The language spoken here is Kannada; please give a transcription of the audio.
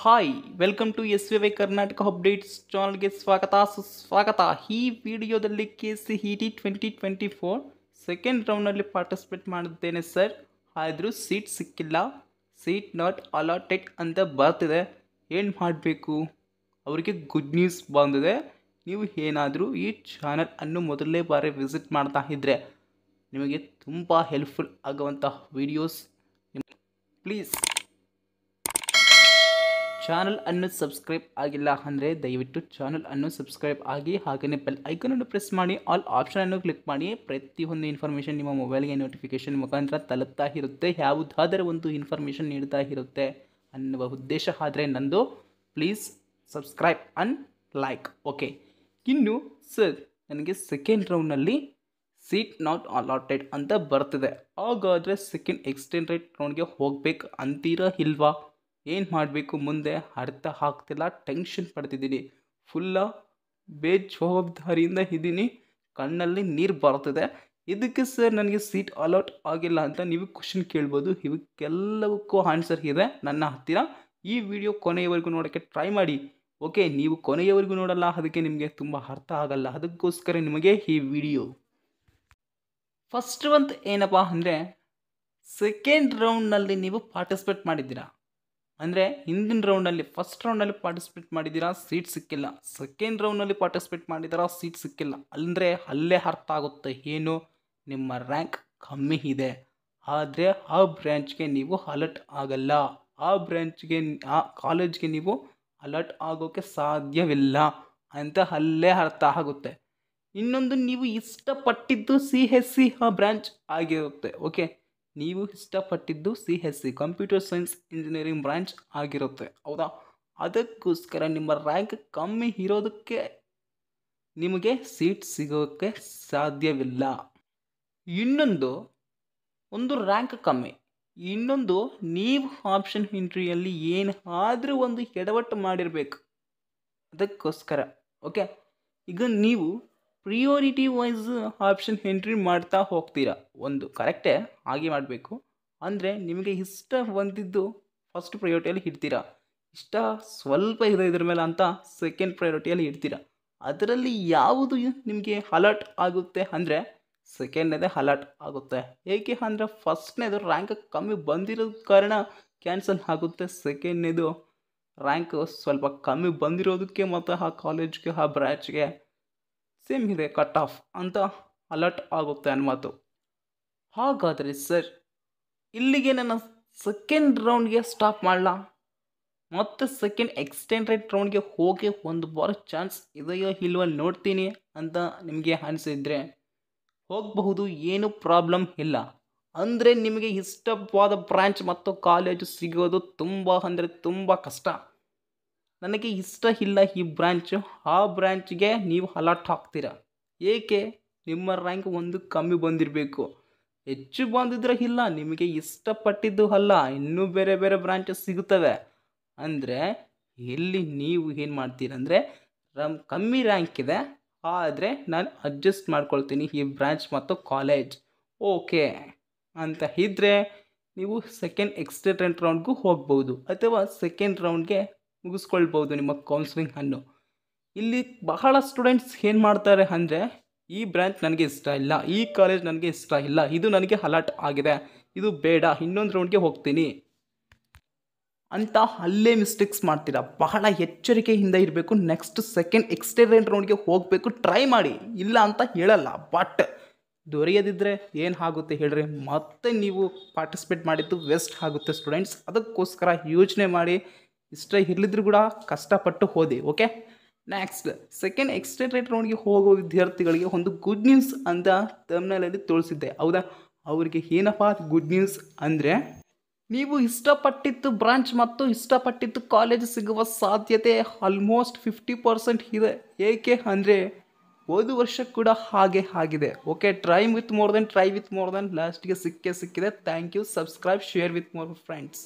Hi welcome to S V Y Karnataka updates ಚಾನಲ್ಗೆ ಸ್ವಾಗತ ಸುಸ್ವಾಗತ. ಈ ವಿಡಿಯೋದಲ್ಲಿ KCET 2024 ಸೆಕೆಂಡ್ ರೌಂಡ್ನಲ್ಲಿ ಪಾರ್ಟಿಸಿಪೇಟ್ ಮಾಡಿದ್ದೇನೆ ಸರ್. ಆದರೂ ಸೀಟ್ ಸಿಕ್ಕಿಲ್ಲ, ಸೀಟ್ ನಾಟ್ ಅಲಾಟೆಡ್ ಅಂತ ಬರ್ತಿದೆ. ಏನು ಮಾಡಬೇಕು? ಅವರಿಗೆ ಗುಡ್ ನ್ಯೂಸ್ ಬಂದಿದೆ. ನೀವು ಏನಾದರೂ ಈ ಚಾನಲ್ ಅನ್ನು ಮೊದಲನೇ ಬಾರಿ ವಿಸಿಟ್ ಮಾಡ್ತಾ ಇದ್ದರೆ ನಿಮಗೆ ತುಂಬ ಹೆಲ್ಪ್ಫುಲ್ ಆಗುವಂಥ ವಿಡಿಯೋಸ್ ಪ್ಲೀಸ್ ಚಾನಲ್ ಅನ್ನು ಸಬ್ಸ್ಕ್ರೈಬ್ ಆಗಿಲ್ಲ ಅಂದರೆ ದಯವಿಟ್ಟು ಚಾನಲ್ ಅನ್ನು ಸಬ್ಸ್ಕ್ರೈಬ್ ಆಗಿ, ಹಾಗೆಯೇ ಬೆಲ್ ಐಕನನ್ನು ಪ್ರೆಸ್ ಮಾಡಿ, ಆಲ್ ಆಪ್ಷನನ್ನು ಕ್ಲಿಕ್ ಮಾಡಿ. ಪ್ರತಿಯೊಂದು ಇನ್ಫಾರ್ಮೇಷನ್ ನಿಮ್ಮ ಮೊಬೈಲ್ಗೆ ನೋಟಿಫಿಕೇಷನ್ ಮುಖಾಂತರ ತಲುಪ್ತಾ ಇರುತ್ತೆ. ಯಾವುದಾದರೂ ಒಂದು ಇನ್ಫಾರ್ಮೇಷನ್ ನೀಡ್ತಾ ಇರುತ್ತೆ ಅನ್ನುವ ಉದ್ದೇಶ ಆದರೆ ನಂದು. Please subscribe and like. Okay, ಇನ್ನು ಸರ್ ನನಗೆ ಸೆಕೆಂಡ್ ರೌಂಡ್ನಲ್ಲಿ ಸೀಟ್ ನಾಟ್ ಅಲಾಟೆಡ್ ಅಂತ ಬರ್ತಿದೆ. ಹಾಗಾದರೆ ಸೆಕೆಂಡ್ ಎಕ್ಸ್ಟೆಂಡೆಡ್ ರೌಂಡ್ಗೆ ಹೋಗ್ಬೇಕು ಅಂತೀರಾ ಇಲ್ವಾ? ಏನು ಮಾಡಬೇಕು ಮುಂದೆ ಅರ್ಥ ಆಗ್ತಿಲ್ಲ, ಟೆನ್ಷನ್ ಪಡ್ತಿದ್ದೀನಿ, ಫುಲ್ಲ ಬೇಜವಾಬ್ದಾರಿಯಿಂದ ಇದ್ದೀನಿ, ಕಣ್ಣಲ್ಲಿ ನೀರು ಬರ್ತಿದೆ. ಇದಕ್ಕೆ ಸರ್ ನನಗೆ ಸೀಟ್ ಅಲಾಟ್ ಆಗಿಲ್ಲ ಅಂತ ನೀವು ಕ್ವಶನ್ ಕೇಳ್ಬೋದು. ಇವಕ್ಕೆಲ್ಲವಕ್ಕೂ ಆನ್ಸರ್ ಇದೆ ನನ್ನ ಹತ್ತಿರ. ಈ ವಿಡಿಯೋ ಕೊನೆಯವರೆಗೂ ನೋಡೋಕ್ಕೆ ಟ್ರೈ ಮಾಡಿ. ಓಕೆ, ನೀವು ಕೊನೆಯವರೆಗೂ ನೋಡಲ್ಲ, ಅದಕ್ಕೆ ನಿಮಗೆ ತುಂಬ ಅರ್ಥ ಆಗಲ್ಲ. ಅದಕ್ಕೋಸ್ಕರ ನಿಮಗೆ ಈ ವಿಡಿಯೋ. ಫಸ್ಟ್ ಒಂದು ಏನಪ್ಪ ಅಂದರೆ, ಸೆಕೆಂಡ್ ರೌಂಡ್ನಲ್ಲಿ ನೀವು ಪಾರ್ಟಿಸಿಪೇಟ್ ಮಾಡಿದ್ದೀರಾ ಅಂದರೆ ಹಿಂದಿನ ರೌಂಡಲ್ಲಿ ಫಸ್ಟ್ ರೌಂಡಲ್ಲಿ ಪಾರ್ಟಿಸಿಪೇಟ್ ಮಾಡಿದ್ದೀರಾ, ಸೀಟ್ ಸಿಕ್ಕಿಲ್ಲ. ಸೆಕೆಂಡ್ ರೌಂಡ್ನಲ್ಲಿ ಪಾರ್ಟಿಸಿಪೇಟ್ ಮಾಡಿದ್ದೀರಾ, ಸೀಟ್ ಸಿಕ್ಕಿಲ್ಲ. ಅಂದರೆ ಅಲ್ಲೇ ಅರ್ಥ ಆಗುತ್ತೆ ಏನು, ನಿಮ್ಮ ರ್ಯಾಂಕ್ ಕಮ್ಮಿ ಇದೆ. ಆದರೆ ಆ ಬ್ರ್ಯಾಂಚ್ಗೆ ನೀವು ಅಲರ್ಟ್ ಆಗಲ್ಲ, ಆ ಬ್ರ್ಯಾಂಚ್ಗೆ ಆ ಕಾಲೇಜ್ಗೆ ನೀವು ಅಲರ್ಟ್ ಆಗೋಕ್ಕೆ ಸಾಧ್ಯವಿಲ್ಲ ಅಂತ ಅಲ್ಲೇ ಅರ್ಥ ಆಗುತ್ತೆ. ಇನ್ನೊಂದು, ನೀವು ಇಷ್ಟಪಟ್ಟಿದ್ದು CSC ಬ್ರ್ಯಾಂಚ್ ಆಗಿರುತ್ತೆ. ಓಕೆ, ನೀವು ಇಷ್ಟಪಟ್ಟಿದ್ದು CSC computer science engineering branch ಆಗಿರುತ್ತೆ, ಹೌದಾ? ಅದಕ್ಕೋಸ್ಕರ ನಿಮ್ಮ ರ್ಯಾಂಕ್ ಕಮ್ಮಿ ಇರೋದಕ್ಕೆ ನಿಮಗೆ ಸೀಟ್ ಸಿಗೋಕ್ಕೆ ಸಾಧ್ಯವಿಲ್ಲ. ಇನ್ನೊಂದು, ಒಂದು ರ್ಯಾಂಕ್ ಕಮ್ಮಿ, ಇನ್ನೊಂದು ನೀವು ಆಪ್ಷನ್ ಎಂಟ್ರಿಯಲ್ಲಿ ಏನಾದರೂ ಒಂದು ಎಡವಟ್ಟು ಮಾಡಿರಬೇಕು. ಅದಕ್ಕೋಸ್ಕರ ಓಕೆ, ಈಗ ನೀವು ಪ್ರಿಯೋರಿಟಿ ವೈಸ್ ಆಪ್ಷನ್ ಎಂಟ್ರಿ ಮಾಡ್ತಾ ಹೋಗ್ತೀರಾ. ಒಂದು ಕರೆಕ್ಟೇ, ಹಾಗೆ ಮಾಡಬೇಕು. ಅಂದರೆ ನಿಮಗೆ ಇಷ್ಟ ಬಂದಿದ್ದು ಫಸ್ಟ್ ಪ್ರಯಾರಿಟಿಯಲ್ಲಿ ಇಡ್ತೀರಾ, ಇಷ್ಟ ಸ್ವಲ್ಪ ಇದೆ ಇದ್ರ ಮೇಲೆ ಅಂತ ಸೆಕೆಂಡ್ ಪ್ರಯಾರಿಟಿಯಲ್ಲಿ ಇಡ್ತೀರಾ. ಅದರಲ್ಲಿ ಯಾವುದು ನಿಮಗೆ ಅಲರ್ಟ್ ಆಗುತ್ತೆ ಅಂದರೆ ಸೆಕೆಂಡ್ನೇದೇ ಅಲರ್ಟ್ ಆಗುತ್ತೆ. ಏಕೆ ಅಂದರೆ ಫಸ್ಟ್ನೇದು ರ್ಯಾಂಕ್ ಕಮ್ಮಿ ಬಂದಿರೋ ಕಾರಣ ಕ್ಯಾನ್ಸಲ್ ಆಗುತ್ತೆ. ಸೆಕೆಂಡ್ನೇದು ರ್ಯಾಂಕ್ ಸ್ವಲ್ಪ ಕಮ್ಮಿ ಬಂದಿರೋದಕ್ಕೆ ಮತ್ತು ಆ ಕಾಲೇಜ್ಗೆ ಆ ಬ್ರ್ಯಾಂಚ್ಗೆ ಸೇಮ್ ಇದೆ ಕಟ್ ಆಫ್ ಅಂತ ಅಲರ್ಟ್ ಆಗುತ್ತೆ ಅನ್ಮಾತು. ಹಾಗಾದರೆ ಸರ್ ಇಲ್ಲಿಗೆ ನನ್ನ ಸೆಕೆಂಡ್ ರೌಂಡ್ಗೆ ಸ್ಟಾಪ್ ಮಾಡಲ, ಮತ್ತು ಸೆಕೆಂಡ್ ಎಕ್ಸ್ಟೆಂಡೆಡ್ ರೌಂಡ್ಗೆ ಹೋಗಿ ಒಂದು ಬಾರಿ ಚಾನ್ಸ್ ಇದೆಯೋ ಇಲ್ವೋ ನೋಡ್ತೀನಿ ಅಂತ ನಿಮಗೆ ಅನಿಸಿದರೆ ಹೋಗಬಹುದು, ಏನು ಪ್ರಾಬ್ಲಮ್ ಇಲ್ಲ. ಅಂದರೆ ನಿಮಗೆ ಇಷ್ಟವಾದ ಬ್ರಾಂಚ್ ಮತ್ತು ಕಾಲೇಜು ಸಿಗೋದು ತುಂಬ ಅಂದರೆ ತುಂಬ ಕಷ್ಟ. ನನಗೆ ಇಷ್ಟ ಇಲ್ಲ ಈ ಬ್ರ್ಯಾಂಚು, ಆ ಬ್ರ್ಯಾಂಚ್ಗೆ ನೀವು ಅಲಾಟ್ ಆಗ್ತೀರಾ. ಏಕೆ? ನಿಮ್ಮ ರ್ಯಾಂಕ್ ಒಂದು ಕಮ್ಮಿ ಬಂದಿರಬೇಕು, ಹೆಚ್ಚು ಬಂದಿದ್ರೆ ಇಲ್ಲ, ನಿಮಗೆ ಇಷ್ಟಪಟ್ಟಿದ್ದು ಅಲ್ಲ, ಇನ್ನೂ ಬೇರೆ ಬೇರೆ ಬ್ರಾಂಚಸ್ ಸಿಗುತ್ತವೆ. ಅಂದರೆ ಎಲ್ಲಿ ನೀವು ಏನು ಮಾಡ್ತೀರಂದರೆ, ಕಮ್ಮಿ ರ್ಯಾಂಕ್ ಇದೆ ಆದರೆ ನಾನು ಅಡ್ಜಸ್ಟ್ ಮಾಡ್ಕೊಳ್ತೀನಿ ಈ ಬ್ರಾಂಚ್ ಮತ್ತು ಕಾಲೇಜ್ ಓಕೆ ಅಂತ ಇದ್ದರೆ ನೀವು ಸೆಕೆಂಡ್ ಎಕ್ಸ್ಟೆಂಡೆಡ್ ರೌಂಡ್ಗೂ ಹೋಗ್ಬೋದು, ಅಥವಾ ಸೆಕೆಂಡ್ ರೌಂಡ್ಗೆ ಮುಗಿಸ್ಕೊಳ್ಬೋದು ನಿಮ್ಮ ಕೌನ್ಸಿಲಿಂಗ್ ಅನ್ನು. ಇಲ್ಲಿ ಬಹಳ ಸ್ಟೂಡೆಂಟ್ಸ್ ಏನು ಮಾಡ್ತಾರೆ ಅಂದರೆ, ಈ ಬ್ರ್ಯಾಂಚ್ ನನಗೆ ಇಷ್ಟ ಇಲ್ಲ, ಈ ಕಾಲೇಜ್ ನನಗೆ ಇಷ್ಟ ಇಲ್ಲ, ಇದು ನನಗೆ ಅಲಾಟ್ ಆಗಿದೆ, ಇದು ಬೇಡ, ಇನ್ನೊಂದು ರೌಂಡ್ಗೆ ಹೋಗ್ತೀನಿ ಅಂತ ಅಲ್ಲೇ ಮಿಸ್ಟೇಕ್ಸ್ ಮಾಡ್ತೀರಾ. ಬಹಳ ಎಚ್ಚರಿಕೆಯಿಂದ ಇರಬೇಕು. ನೆಕ್ಸ್ಟ್ ಸೆಕೆಂಡ್ ಎಕ್ಸ್ಟೆಂಡೆಡ್ ರೌಂಡ್ಗೆ ಹೋಗಬೇಕು, ಟ್ರೈ ಮಾಡಿ, ಇಲ್ಲ ಅಂತ ಹೇಳಲ್ಲ. ಬಟ್ ದೊರೆಯದಿದ್ದರೆ ಏನು ಆಗುತ್ತೆ ಹೇಳ್ರಿ, ಮತ್ತೆ ನೀವು ಪಾರ್ಟಿಸಿಪೇಟ್ ಮಾಡಿದ್ದು ವೇಸ್ಟ್ ಆಗುತ್ತೆ ಸ್ಟೂಡೆಂಟ್ಸ್. ಅದಕ್ಕೋಸ್ಕರ ಯೋಚನೆ ಮಾಡಿ, ಇಷ್ಟ ಇರಲಿದ್ರು ಕೂಡ ಕಷ್ಟಪಟ್ಟು ಓದಿ. ಓಕೆ, ನೆಕ್ಸ್ಟ್ ಸೆಕೆಂಡ್ ಎಕ್ಸ್ಟೆಂಡೆಡ್ ರೌಂಡ್ಗೆ ಹೋಗೋ ವಿದ್ಯಾರ್ಥಿಗಳಿಗೆ ಒಂದು ಗುಡ್ ನ್ಯೂಸ್ ಅಂತ ತಮ್ನಲ್ಲಿ ತೋರಿಸಿದ್ದೆ, ಹೌದಾ? ಅವರಿಗೆ ಏನಪ್ಪ ಗುಡ್ ನ್ಯೂಸ್ ಅಂದರೆ, ನೀವು ಇಷ್ಟಪಟ್ಟಿದ್ದು ಬ್ರಾಂಚ್ ಮತ್ತು ಇಷ್ಟಪಟ್ಟಿದ್ದು ಕಾಲೇಜ್ ಸಿಗುವ ಸಾಧ್ಯತೆ ಆಲ್ಮೋಸ್ಟ್ 50% ಇದೆ. ಏಕೆ ಅಂದರೆ ಹೋದ ವರ್ಷ ಕೂಡ ಹಾಗೆ ಆಗಿದೆ. Okay, try with more then ಲಾಸ್ಟ್ಗೆ ಸಿಕ್ಕಿದೆ. Thank you. Subscribe, share with more friends.